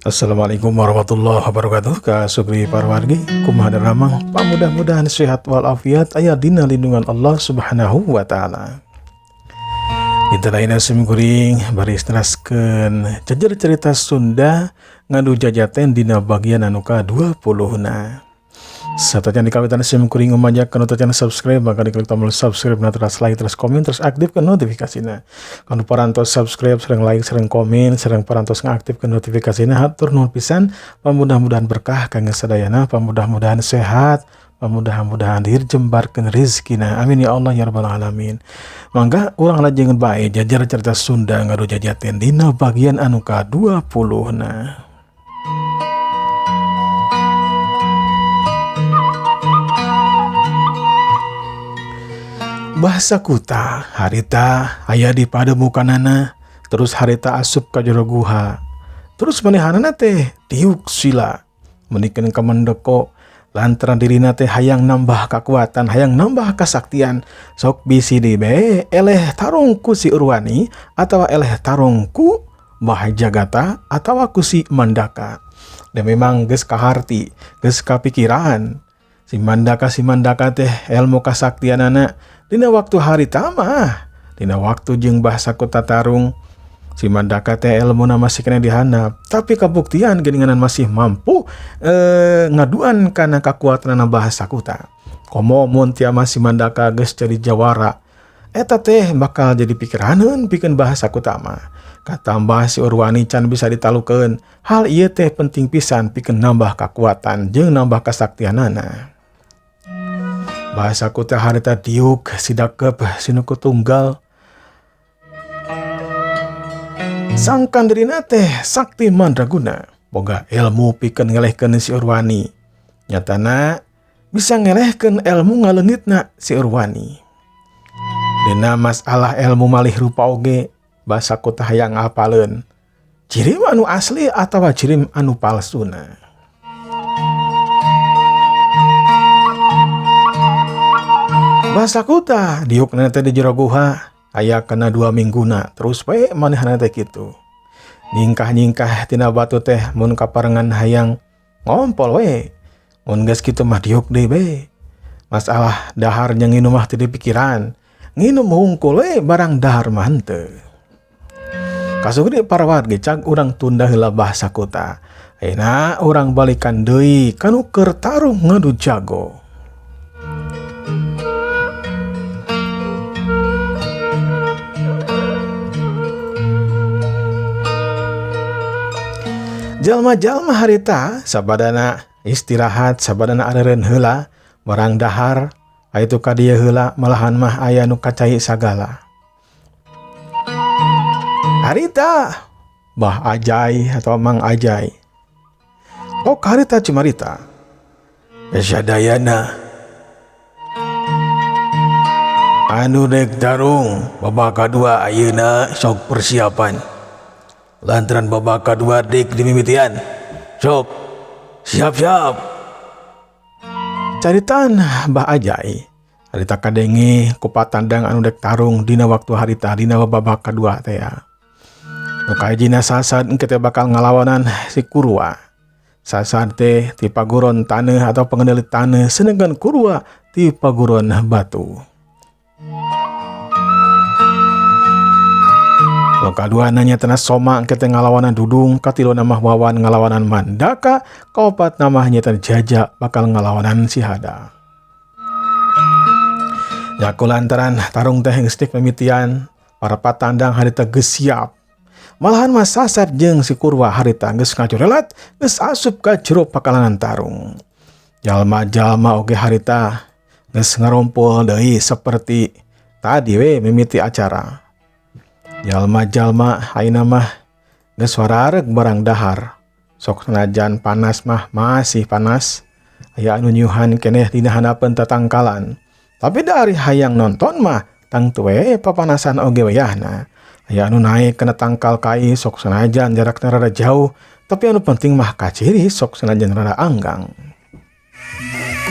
Assalamualaikum warahmatullahi wabarakatuh. Kasugri parwargi kumaha daramang mudah-mudahan sehat walafiat aya dina lindungan Allah Subhanahu wa taala. Dinten ayeuna simkuring bari neraskeun jajar cerita Sunda ngadu jajaten dina bagian anu ka-20na. Satajan dikawitan simkuring ngomajak kana teu subscribe maka diklik tombol subscribe na terus like terus komen terus aktifkeun notifikasina. Kanu parantos subscribe sareng like sareng komen sareng parantos ngaktifkeun notifikasina hatur nuhun pisan. Mudah-mudahan berkah kangge sadayana, mudah-mudahan sehat, mudah-mudahan dirjembarkeun rezekina. Amin ya Allah ya rabbal alamin. Mangga urang lajengeun bae jajar cerita Sunda ngadu jajaten dina bagian anu ka-20na. Bahasa kuta harita aya di pademukanana, terus harita asup ka jero guha, terus manehanana teh tiuk sila menikeun ka mendeko lantaran dirina teh hayang nambah kakuatan, hayang nambah kasaktian. Sok bisi di be eleh tarung ku si Urwani atawa eleh tarung ku Mbah Jagata atawa ku si Mandaka. Dan memang geus kaharti, geus kapikiran si Mandaka teh ilmu kasaktianana dina waktu harita mah, dina waktu jeung bahasa kota tarung si Mandaka teh ilmuna masih kena dihandap, tapi kabuktian geuninganan masih mampu ngaduan kana kakuatanana bahasa kota. Komo mun tia masih Mandaka geus jadi jawara, eta teh bakal jadi pikiraneun pikeun bahasa kota mah. Katambah si Urwani can bisa ditalukeun, hal ieu teh penting pisan pikeun nambah kakuatan jeung nambah kasaktianana. Bahasa kuta harita diuk sidakep sinuku tunggal sangkan dirina teh sakti mandraguna boga ilmu pikeun ngelehkeun si Urwani. Nyatana bisa ngelehkeun ilmu ngaleungitna si Urwani. Dina masalah ilmu malih rupa oge bahasa kuta hayang ngapaleun cirim anu asli atawa cirim anu palsuna. Bahasa kuta diukna teh di jero guha aya kana 2 mingguna terus we manehna teh kitu. Nyingkah-nyingkah tina batu teh mun kaparengan hayang ngompol we. Mun geus kitu mah diuk deui we. Masalah dahar jeung nginum mah teu dipikiran. Nginum hungkul we barang dahar mah henteu. Kasugri parawargi cag urang tunda heula bahasa kuta. Ayeuna urang balikan deui kanu keur tarung ngadu jago. Jalma-jalma harita sabadana istirahat, sabadana areureun heula barang dahar aitu ka dieu heula malahan mah aya nu kacai sagala. Harita Mbah Ajay atau Mang Ajay. Oh harita cimarita. Sadayana anu dek tarung babak kadua ayeuna sok persiapan. Lantaran babak kedua dek dimimitian. Sok, siap-siap. Caritan Mbah Ajay. Harita kadenge ku patandang anu dek tarung dina waktu harita dina babak kedua teh ya. Nu kajina sasad engke teh bakal ngalawanan si Kurwa. Sasad teh ti paguron taneuh atau pengendali taneuh senengkeun Kurwa ti paguron batu. Kadua nanya tanah soma kita ngalawanan dudung, katilo namah wawan ngalawanan Mandaka, kaopat namahnya tan Jaja bakal ngalawanan si Hada. Yaku lantaran tarung teh geus pemitian, para patandang harita geus siap. Malahan mas sasar jeung si Kurwa harita geus ngajorelat, geus asup ka jero pakalanan tarung. Jalma-jalma oge harita geus ngarompol deui seperti tadi we mimiti acara. Jalma-jalma ayeuna mah geus warareg barang dahar. Sok sanajan panas mah masih panas. Aya anu nyuhan keneh dina hanapeun tatangkalan. Tapi dari hayang nonton mah tang teu we papanasan oge wayahna. Aya anu naek kana tangkal kai sok sanajan jarakna rada jauh, tapi anu penting mah kaciri sok sanajan rada anggang.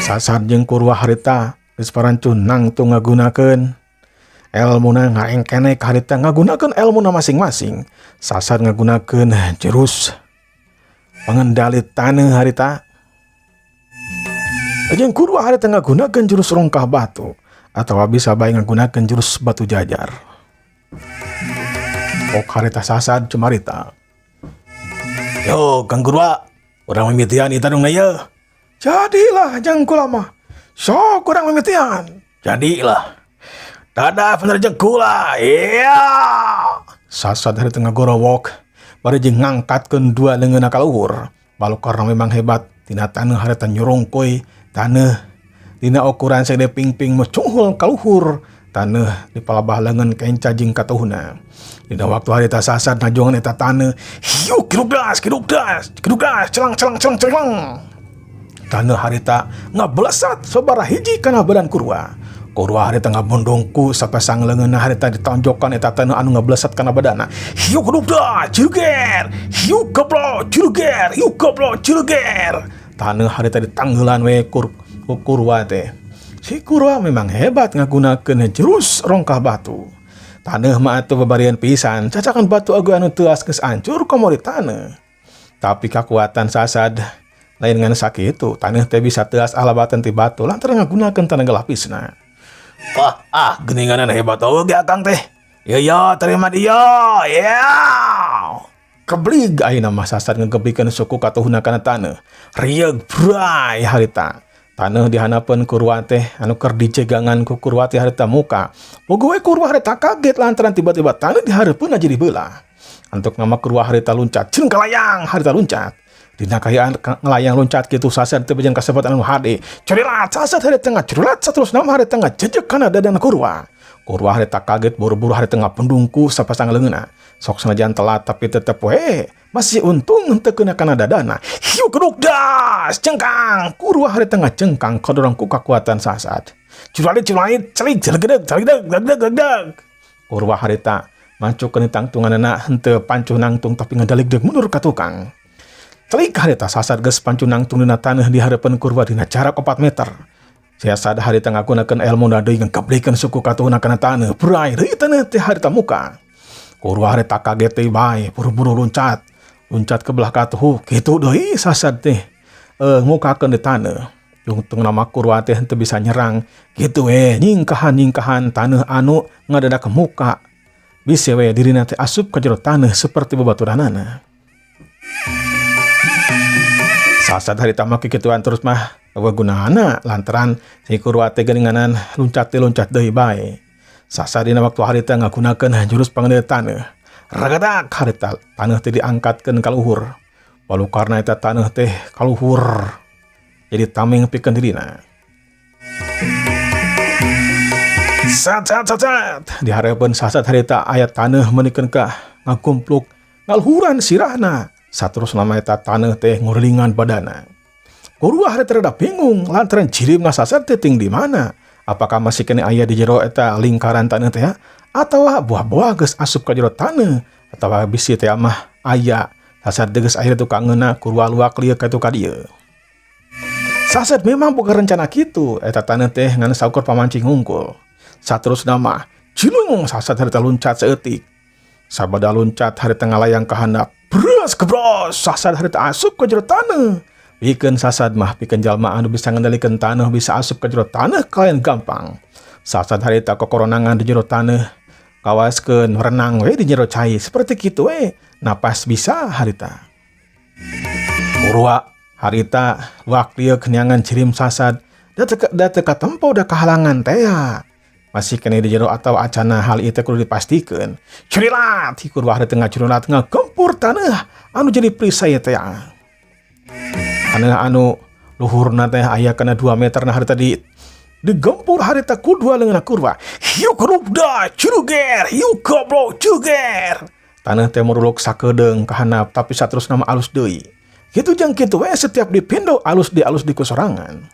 Sasar jeung Kurwa harita geus parancun nangtung ngagunakeun elmuna ngaengkene harita ngagunakeun elmuna masing-masing. Sasar ngagunakeun jurus pengendali tanah harita. Ajeng Kurwa harita ngagunakeun jurus rongkah batu atau bisa bae ngagunakeun jurus batu jajar. Ok harita sasad cumarita. Yo Kang Kurwa, urang mimitian ita dong na ye. Jadilah jang kula mah. Sok urang mimitian. Jadilah. Dadah bener jeng kula. Iya. Sasad harita ngagorowok. Bari jeung ngangkatkeun dua leungeunna ka luhur. Balu karena memang hebat tina taneuh harita nyorongkoy taneuh dina ukuran segede pingping mecunghul ka luhur taneuh di palabah leungeun kenca jeung katuhna. Dina waktu harita sasad najongan eta taneuh, hiuk kidugdas, celang. Taneuh harita ngablesat sabaraha hiji kana badan Kurwa. Kurwa harita ngabondongku sapasang leungeunna harita ditonjokan eta taneuh anu ngablesat kana badanna. Hiuk kidugdas, ciruger, hiuk goblok, ciruger. Taneuh harita ditanggelan we Kurwa teh. Si Kurwa memang hebat ngagunakeun jurus rongkah batu. Taneuh mah atuh babarian pisan, cacakan batu agu anu teu geus ancur komori taneuh. Tapi kakuatan sasad lain ngan sakitu, taneuh teh bisa teas alabaten ti batu lantaran ngagunakeun tenaga lapisna. Geuninganan hebat oge Akang teh. Ya, terima dia. Ya. Keblig ayeuna mah sasad ngageblikeun suku katuhna kana taneuh. Rieg bray harita. Taneuh dihanapeun Kurwa teh anu keur dijegangan ku Kurwa teh harita muka. Boga we Kurwa harita kaget lantaran tiba-tiba taneuh dihareupeunna jadi beulah. Antuk nama Kurwa harita luncat, jeung kalayang harita luncat. Dina kayaan ngelayang loncat kitu sasad teu bejan kasebut anu hade. Curilat sasad harita ngacurulat saterusna mah harita ngajejeg kana dadan Kurwa. Kurwa harita kaget buru-buru harita ngapendungku sapasang leungeunna. Sok sanajan telat tapi tetep we masih untung henteu keuna kana dadana. Hiu kedugdas cengkang. Kurwa harita ngacengkang kadorong ku kakuatan sasad. Curalit celik celegedeg. Kurwa harita mancukeun tangtunganna henteu pancuh nangtung tapi ngadaligdeg mundur ka tukang. Celik harita sasad geus pancuh nangtung dina taneuh di hareupeun Kurwa dina jarak 4 meter. Siasad harita ngagunakeun ilmu deui ngkeblikeun suku katuhna kana taneuh. Brai deui taneuh teh harita muka. Kurwa harita kaget teh bae, buru-buru loncat ke belah katuh. Kitu deui sasad teh ngukakeun di taneuh. Jungtung nama Kurwa teh henteu bisa nyerang. Kitu we nyingkahan taneuh anu ngadadak ke muka. Bisi we dirina teh asup ka jero taneuh seperti babaturanana. Sasad harita make kituan terus mah eueuh gunana lantaran si Kurwa teh geuninganan loncat deui bae. Sasad dina waktu harita ngagunakeun jurus pangendali taneuh. Ragadak harita taneuh teh diangkatkeun ka luhur. Walu karna eta taneuh teh ka luhur jadi tameng pikeun dirina. Sat di hareupeun sasad harita aya taneuh menikeun ka ngagumpluk ngaluhuran sirahna. Saterusna mah eta taneuh teh ngurilingan badanna. Kurwa harita rada bingung lantaran jirimna sasad teh ting di mana. Apakah masih kene aya di jero eta lingkaran taneuh teh atawa buah-buah geus asup ka jero taneuh atawa bisi teh mah aya sasad geus aya tukangeuna Kurwa luak lieu ka dieu. Sasad memang boga rencana kitu eta taneuh teh ngan saukur pamancing hungkul. Saterusna mah cilung sasad harita luncat saeutik. Sabada luncat harita ngalayang ka handap. Gebros sasad harita asup ka jero taneuh. Pikeun sasad mah pikeun jalma anu bisa ngendalikeun taneuh bisa asup ka jero taneuh kalayan gampang. Sasad harita kokoronangan di jero taneuh, kawaskeun renang we di jero cai seperti kitu we. Napas bisa harita. Kurwa harita luak lieu kenyangan cirim sasad da teu katempo da kahalangan teh. Masih kene di jero atau acana hal itu kudu dipastikeun. Curilat Kurwa harita ngacurulat ngagempur taneuh anu jadi perisai teh. Taneuh anu luhurna teh aya kana 2 meter na harita digempur harita ku dua leungeunna Kurwa. Hiu kerubda, ciruger, hiu goblok, ciruger. Taneuh teh muruluk sakedeung ka handap tapi saterusna mah alus deui. Kitu jeung kitu we setiap dipindo alus di kusorangan.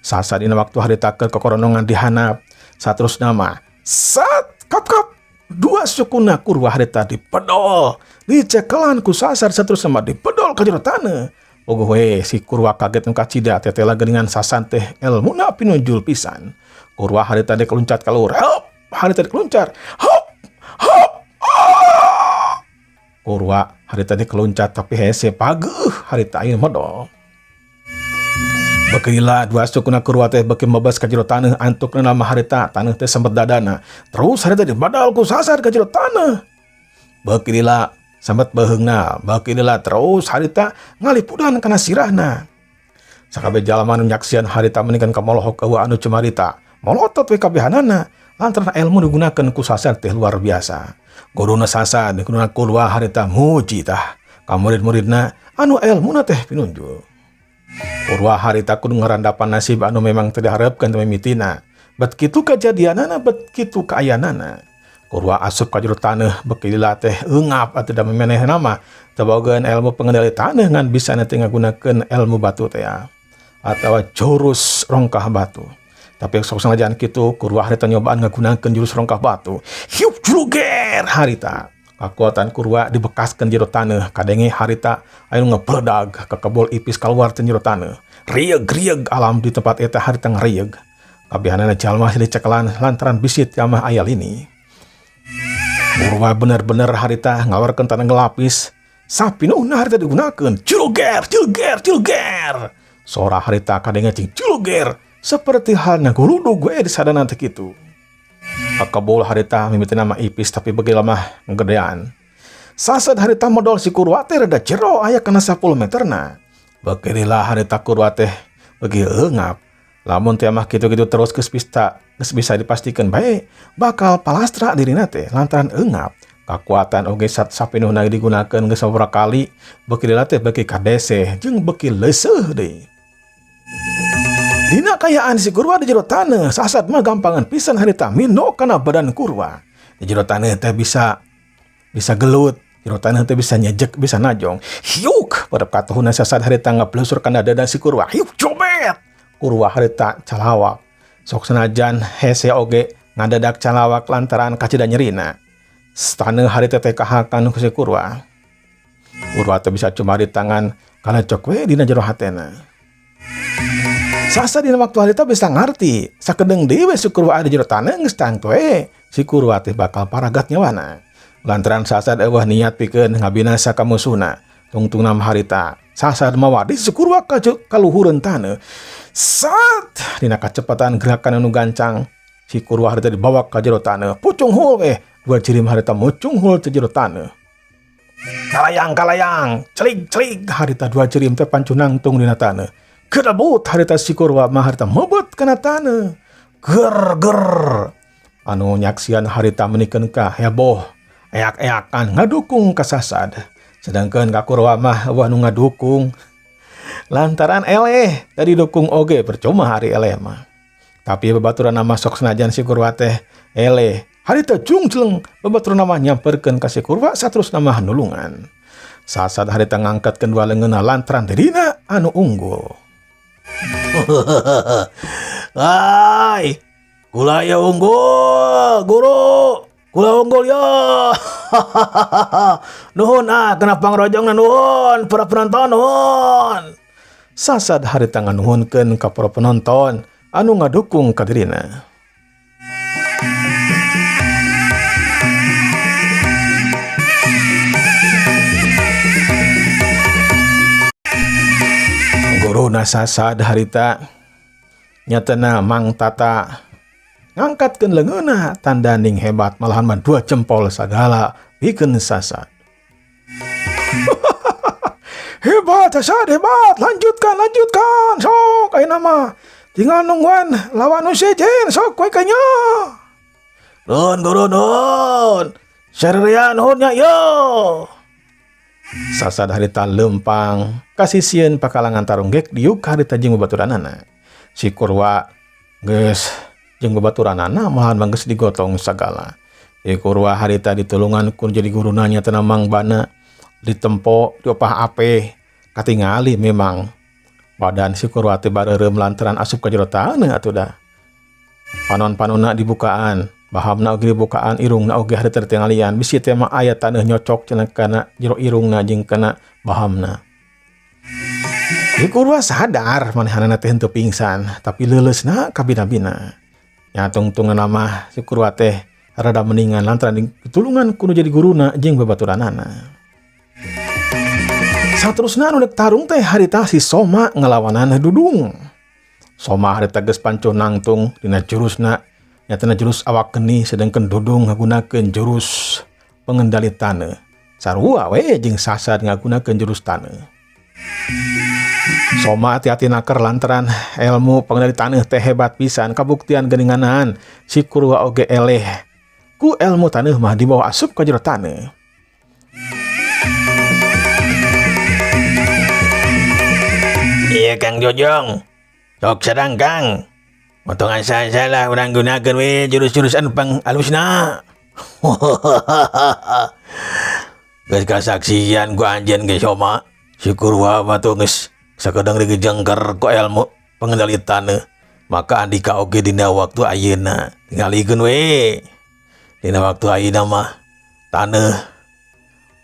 Sasad dina waktu harita keur kokoronongan di handap saterusna mah sat kap dua sukuna Kurwa harita dipedol. Dicekelan ku sasad saterusna mah dipedol ka jero taneuh. Ogo we si Kurwa kaget nu kacida tetela geuningan sasan teh elmuna pinunjul pisan. Kurwa harita dek luncat ka luhur. Harita dek luncar. Kurwa Harita dikeluncat tapi hese paguh harita ayeuna modal. Bekila dua sukuna kurwa teh beki mebas ka jero taneuh antukna nama harita taneuh teh sempet dadana. Terus harita dibadal ku sasar ka jero taneuh. Bekila sambat beheungna, bekila terus harita ngalipudan kana sirahna. Sakabeh jalma anu nyaksian harita meningkan ka molohok eueuh anu cemarita. Molotot we kabehanana lantaran ilmu digunakeun ku sasar teh luar biasa. Guruna sasar digunakeun kurwa harita muji tah ka murid-muridna anu ilmuna teh pinunjul. Kurwa harita kudu ngarandapan nasib anu memang teu diharepkeun teh mimitina. Bet kitu kajadianana, bet kitu kaayanana. Kurwa asup ka jero taneuh beki lila teh eungap atuh da memenehna mah teu bogaeun ilmu pengendali taneuh ngan bisa teh ngagunakeun ilmu batu teh atawa jurus rongkah batu. Tapi sok sanajan kitu kurwa harita nyobaan ngagunakeun jurus rongkah batu. Hiup juluger harita. Kakuatan kurwa dibekaskeun jero taneuh kadenge harita anu ngepledag ka kebol ipis kaluar teh jero taneuh. Rieg-rieg alam di tempat eta harita ngarieg. Kabehanana jalma dicekelan lantaran bisit kamah aya lini. Kurwa bener-bener harita ngaluarkeun taneuh ngelapis. Sapinuhna harita digunakeun. Juluger, juluger, juluger. Sora harita kadenge cing juluger seperti halnya guludug we di sadana teh kitu. Kakabul harita mimiti nama ipis tapi begi lemah ngegedean. Sasad harita modal si kurwa teh rada jero aya kana 10 meterna. Beginilah harita kurwa teh begi eungap. Lamun teh mah kitu-kitu terus geus bisa dipastikan bae bakal palastra dirina teh lantaran eungap. Kakuatan oge sapinuhna digunakeun geus sabaraha kali beginilah teh beki kadese jeung beki leuseuh deui. Dina kayaan si kurwa di jero taneuh, sasad mah gampangan pisan harita mino kana badan kurwa. Di jero taneuh teh bisa gelut, jero taneuh teh bisa nyejek, bisa najong. Hiuk pada katuhuna sasad harita ngapleusur kana dada si kurwa. Hiuk cobet. Kurwa harita calawak. Sok sanajan hese oge ngadadak calawak lantaran kacida nyerina. Taneuh harita teh kahakan ku si kurwa. Kurwa teh bisa cuma di tangan kana cok we dina jero hatena. Sasa dina waktu harita bisa ngarti sakedeng deui we si kurwa aya di jero taneuh geus tangtu we si kurwa teh bakal paragat nyawana. Lantaran sasad eueuh niat pikeun ngabinasa ka musuhna. Tungtungna harita sasad mawadi si kurwa ka luhureun taneuh. Sat dina kacepatan gerakan anu gancang si kurwa harita dibawa ka jero taneuh. Pucung hul we dua cirim harita mucung hul teh jero taneuh. Kalayang celik harita dua cirim teh pancu nangtung dina taneuh. Kedabut harita si kurwa mah harita mebet kana taneuh. Ger. Anu nyaksian harita menikeun ka heboh, eak-eakan ngadukung ka sasad. Sedangkeun ka kurwa mah eueuh nu ngadukung. Lantaran eleh tadi dukung oge percuma hari eleh mah. Tapi babaturan nama sok senajan si kurwa teh eleh. Harita jungcleng babaturan nama nyamperkeun ka si kurwa saterus nama nulungan. Sasad harita ngangkatkeun dua leungeunna lantaran dirina anu unggul. Hai, kula ya unggul, guru, kula unggul ya. Nuhun kenapa ngerojongna nuhun, para penonton nuhun. Sasad harita nganuhunkeun ka para penonton anu ngadukung ka dirina. Guruna sasad harita nyatana Mang Tata ngangkatkeun leungeunna tanda ning hebat malahan mah 2 jempol sagala pikeun sasad. Hebat sasad hebat, lanjutkan sok ayeuna mah tinggal nungguan lawan nu sejen sok we kanya. Nuhun guru nuhun, sarerean nuhunnya yo. Sasad harita lempang kasisieun pakalangan tarung gek diuk harita jeung babaturanana. Si kurwa geus jeung babaturanana malahan geus digotong sagala. Si kurwa harita ditulungan kun jadi guruna nya teu Mang Bana ditempo diopah ape katingali memang badan si kurwa teh bareureum lantaran asup ka jero taneuh atuh da. Panon-panonna dibukaan, bahamna oge dibukaan, irungna oge harita tingalian. Bisi teh mah aya taneuh nyocok cenah kana jero irungna jeung kana bahamna. Si kurwa sadar manehanana teh henteu pingsan, tapi leuleusna kabina-bina. Nya tungtungna mah si kurwa teh rada meningan lantaran ditulungan kudu jadi guruna jeung babaturanana. Saterusna anu dek tarung teh harita si Soma ngelawanan Dudung. Soma harita geus pancuh nangtung dina jurusna nyatana jurus awak geni, sedangkan Dudung ngagunakeun jurus pengendali taneuh. Sarua we jeung Sasad ngagunakeun jurus taneuh. Soma hati-hati naker lantaran ilmu pengendali taneuh teh hebat pisan, kabuktian geuninganan si Kurwa oge eleh ku ilmu taneuh mah dibawa asup ka jero taneuh. Iya Kang Jojong, sok sedang Kang. Motongan salah orang gunakan we jurus-jurus anu pang alusna. Geus kasaksian ku anjeun ge Soma. Syukur wa batu geus sakedeng digejengker ku ilmu pengendali taneuh. Maka andika oge dina waktu ayeuna tingalikeun we. Dina waktu ayeuna mah taneuh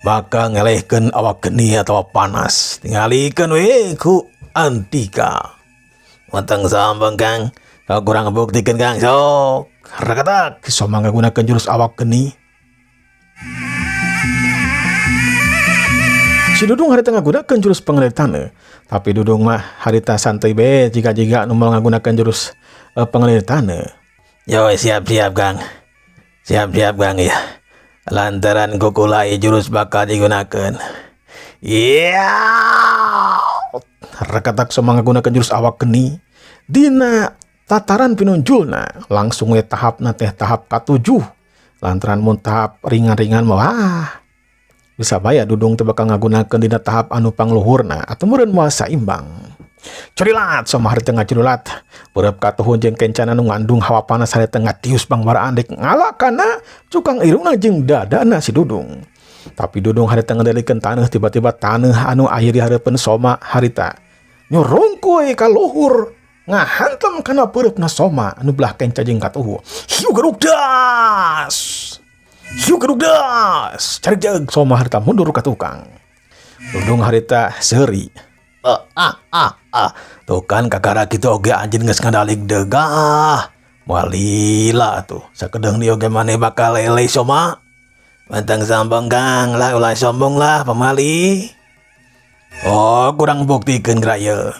bakal ngelehkeun awak geni atau panas. Tingalikeun we ku Antika. Matang sambang Kang. Kau kurang ngebuktikan Kang. Sok rakatak. Soma ngagunakeun jurus awak geni. Si Dudung harita ngagunakeun jurus pengendali taneuh. Tapi Dudung mah harita santai be jika anu moal ngagunakeun jurus pengendali taneuh. Yo siap-siap Kang. Siap-siap Kang ya. Lantaran kukulai jurus bakal digunakan. Iya. Rakatak Soma ngagunakeun jurus awak geni. Dina tataran pinunjulna langsung we tahapna teh tahap ka-7. Lantaran mun tahap ringan-ringan mah bisa baya Dudung teh bakal ngagunakeun dina tahap anu pangluhurna atau meureun moal saimbang. Curilat Soma harita ngacurulat. Beureup katuhun jeung kencan anu ngandung hawa panas harita ngatius bangbaraan dek ngalakana cukang irungna jeung dadana si Dudung. Tapi Dudung harita ngendalikeun taneuh, tiba-tiba taneuh anu aya di hareupeun Soma harita nyorongkoy ka luhur ngahantem kana peureupna Soma anu belah kenca jeung katuhu. Hiu gerugdas. Hiu gerugdas. Cari jeug Soma harita mundur ka tukang. Dudung harita seuri. Tuh kan kakara kita oge anjeun geus ngandalik degah. Walila tuh. Sakedeng di oge maneh bakal lele Soma. Mantang sambang Kang, lah ulah sombong lah pamali. Oh, kurang buktikeun graya.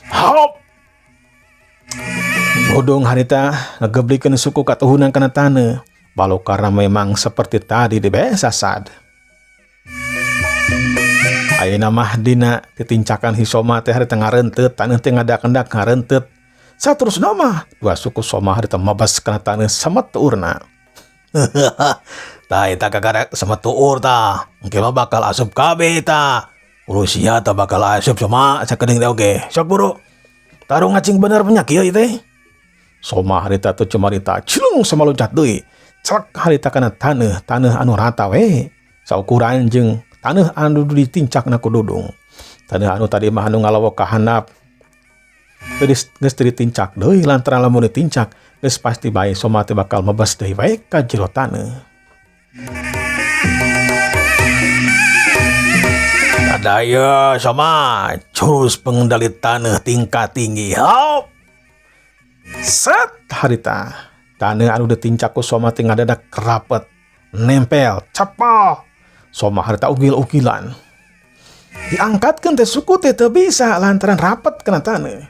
Hop. Dudung harita ngageblikeun suku katuhunan kana taneuh. Walau karena memang seperti tadi di Sasad. Ayeuna mah dina titincakan Soma teh harita ngareunteut, taneuh teh ngadakendak ngareunteut. Saterusna mah dua suku Soma harita mabas kana taneuh sametuurna. Tah eta kakara sametuur tah. Engke mah bakal asup kabeh tah. Rusia tah bakal asup Soma sakedeung teh oge. Sok buru. Tarung ngacing bener penyakit ieu teh. Soma harita teu cumarita cilung sama loncat deui. Celek harita kana taneuh anu rata we. Saukuran jeung taneuh anu ditincakna ku Dudung. Taneuh anu tadi mah anu ngalawok ka handap. Geus ditincak deui, lantaran lamun ditincak geus pasti bae Soma teh bakal mabas deui wae ka jero taneuh. Kadaya Soma jurus pengendali taneuh tingkat tinggi. Hop. Set harita taneuh anu ditincak ku Soma teh ngadadak rapet, nempel, cepol. Soma harita ugil-ugilan. Diangkatkeun teh suku teh teu bisa lantaran rapet kana taneuh.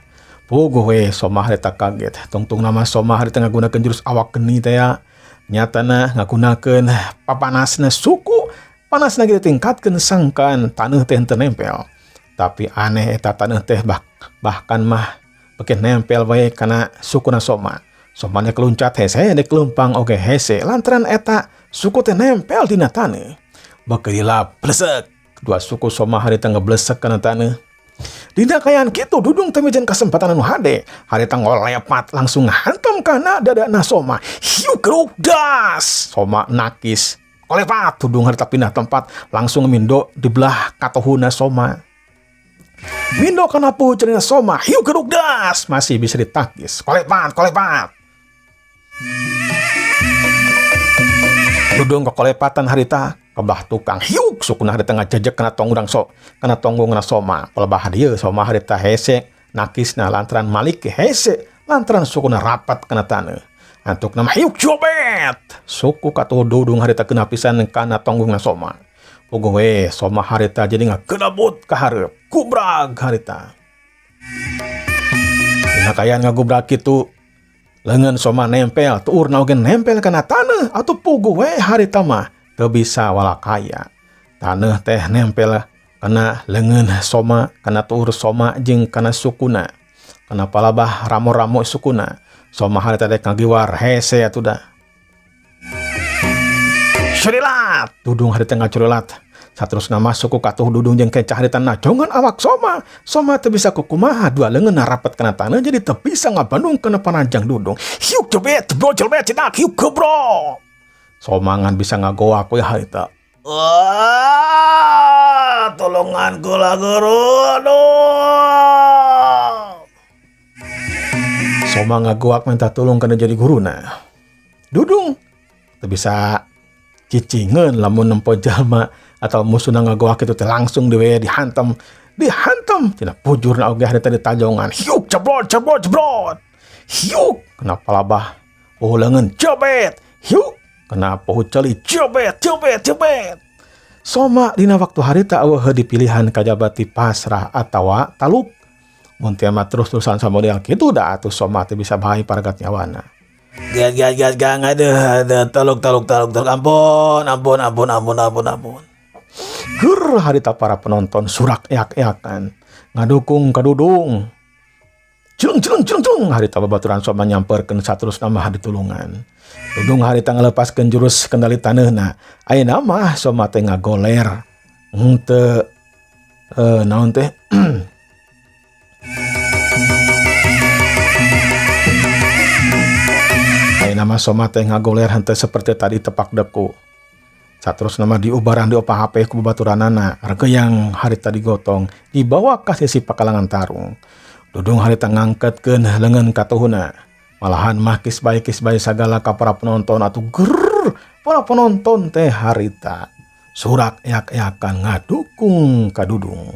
Puguh we Soma harita kaget. Tungtung nama Soma harita ngagunakeun jurus awak geni teh ya. Nyatana ngagunakeun papanasna suku, panasna ge ditingkatkeun sangkan taneuh teh teu nempel. Tapi aneh eta taneuh teh bahkan mah beuki nempel wae kana sukuna Soma. Somana keluncat hese dek leumpang oge hese lantaran eta suku teh nempel dina taneuh. Bekeula blesek. Dua suku Soma harita ngeblesek kana taneuh. Dina kayaan kitu Dudung teh mijan kasempatan anu hade. Harita ngolepat langsung hantam kana dadana Soma. Hiu gerugdas. Soma nakis. Kolepat Dudung harita pindah tempat langsung mindo di belah katuhuna Soma. Mindo kana puceurna Soma. Hiu gerugdas. Masih bisa ditakis. Kolepat. Dudung kekolepatan harita kebah tukang hiuk sukuna harita ngajejek kana tonggongna Soma. Pelebah dieu Soma harita hese nakisna lantaran malik hese lantaran sukuna rapat kana taneuh. Antukna mah hiuk jobet. Suku katuh Dudung harita keuna pisan kana tonggongna Soma. Pogowe soma harita jadi ngakedabut ka hareup. Kubrag harita. Dina kayan ngagubrak kitu leungeun soma nempel tuurna oge nempel kana taneuh atuh pogowe harita mah teu bisa walakaya. Taneuh teh nempel kana leungeun soma, kana tuur soma jeung kana sukuna. Kana palabah ramo-ramo sukuna. Soma harita dek ngagiwar hese atuh da. Curilat, dudung harita ngacurilat. Saterusna masuk ku katuh dudung jeung kencah harita najongan awak soma. Soma teu bisa kukumaha dua leungeunna rapet kana taneuh jadi teu bisa ngabandung kana pananjang dudung. Hiuk jebet, bro jelmet cedak hiuk gebro. Soma ngan bisa ngagoak we harita. Wah, tolongan kula guru. Aduh. Soma ngagoak minta tolong kana jadi guruna. Dudung teu bisa cicingeun lamun nempo jalma atau musuhna ngagoak itu teh langsung dewe dihantam cenah pujurna oge harita ditajongan. Hiuk jebrot hiuk kena palabah leungeun jebet hiuk kena poho ceuli jebet. Soma dina waktu harita eueuh di pilihan kajabati pasrah atawa taluk. Mun teu mah terus-terusan samodel kitu da atuh soma teh bisa bae paragat nyawana. Gas, aduh, tolong, ampun. Gur harita para penonton surak eak-eakan, ngadukung kadudung. Celung, harita babaturan soma nyamperkeun saterusna mah ditulungan. Dudung harita ngalepaskeun jurus kendali taneuna. Ayeuna mah soma teh ngagoler. Henteu naon teh? Nama soma teh ngagoler henteu seperti tadi tepak deku. Saterus nama diubaran di opah HP ku babaturanana. Regeyang harita digotong dibawa ka sisi pakalangan tarung. Dudung harita ngangketkeun leungeun katuhuna. Malahan mah kisbay sagala ka para penonton atuh ger. Para penonton teh harita surak eak-eakan ngadukung ka Dudung.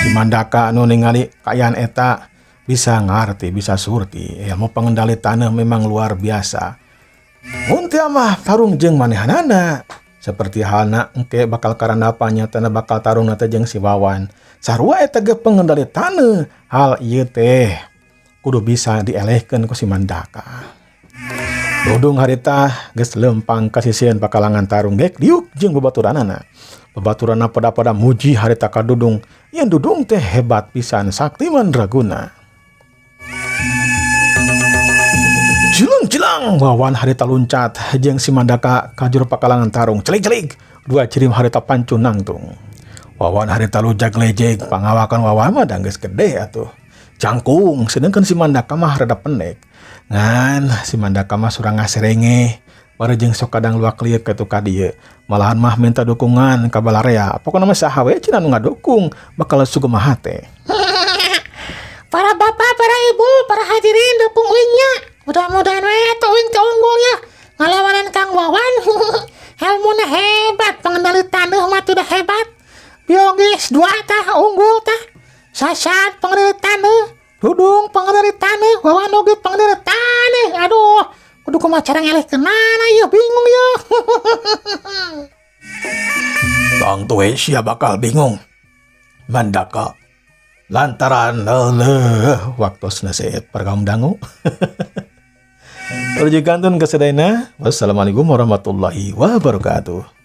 Si Mandaka anu ningali kayaan eta bisa ngarti, bisa surti. Ilmu pengendali tanah memang luar biasa. Mun teu mah tarung jeung manehanana. Seperti halna engke bakal karandapanya tanah bakal tarung teh jeung si Wawan. Sarua eta ge pengendali tanah. Hal ieu teh kudu bisa dielehkeun ku si Mandaka. Dudung harita geus lempang ka sisieun pakalangan tarung dek liuk jeung babaturanana. Babaturanna pada muji harita ka Dudung. Yen Dudung teh hebat pisan sakti mandraguna. Jelang Wawan harita luncat jeung si Mandaka kajur pakalangan tarung celik dua cirim harita pancu nangtung. Wawan harita lujag lejeg pangawakan Wawan mah geus gede atuh jangkung sedangkan si Mandaka mah rada pendek ngan si Mandaka mah surang ngaserenge bare jeung sok kadang luak lieur kitu ka dieu malahan mah minta dukungan ka balarea pokona mah saha we cenah nu ngadukung bakal sugumaha teh. Para bapak, para ibu, para hadirin dukung uingnya. Mudah-mudahan we atuh uing teh unggul ya. Ngalawanan Kang Wawan. Helmuna hebat, pengendali taneuh mah tuh hebat. Biogis dua tah unggul tah. Sasat pengendali taneuh, Dudung pengendali taneuh, Wawan oge pengendali taneuh. Aduh, kudu kumaha cara ngelehkeunana ieu bingung ya. Bang tuwe sia bakal bingung. Mandaka lantaran waktosna seet pergaum dangu. Urjigantun kesedayna. Wassalamualaikum warahmatullahi wabarakatuh.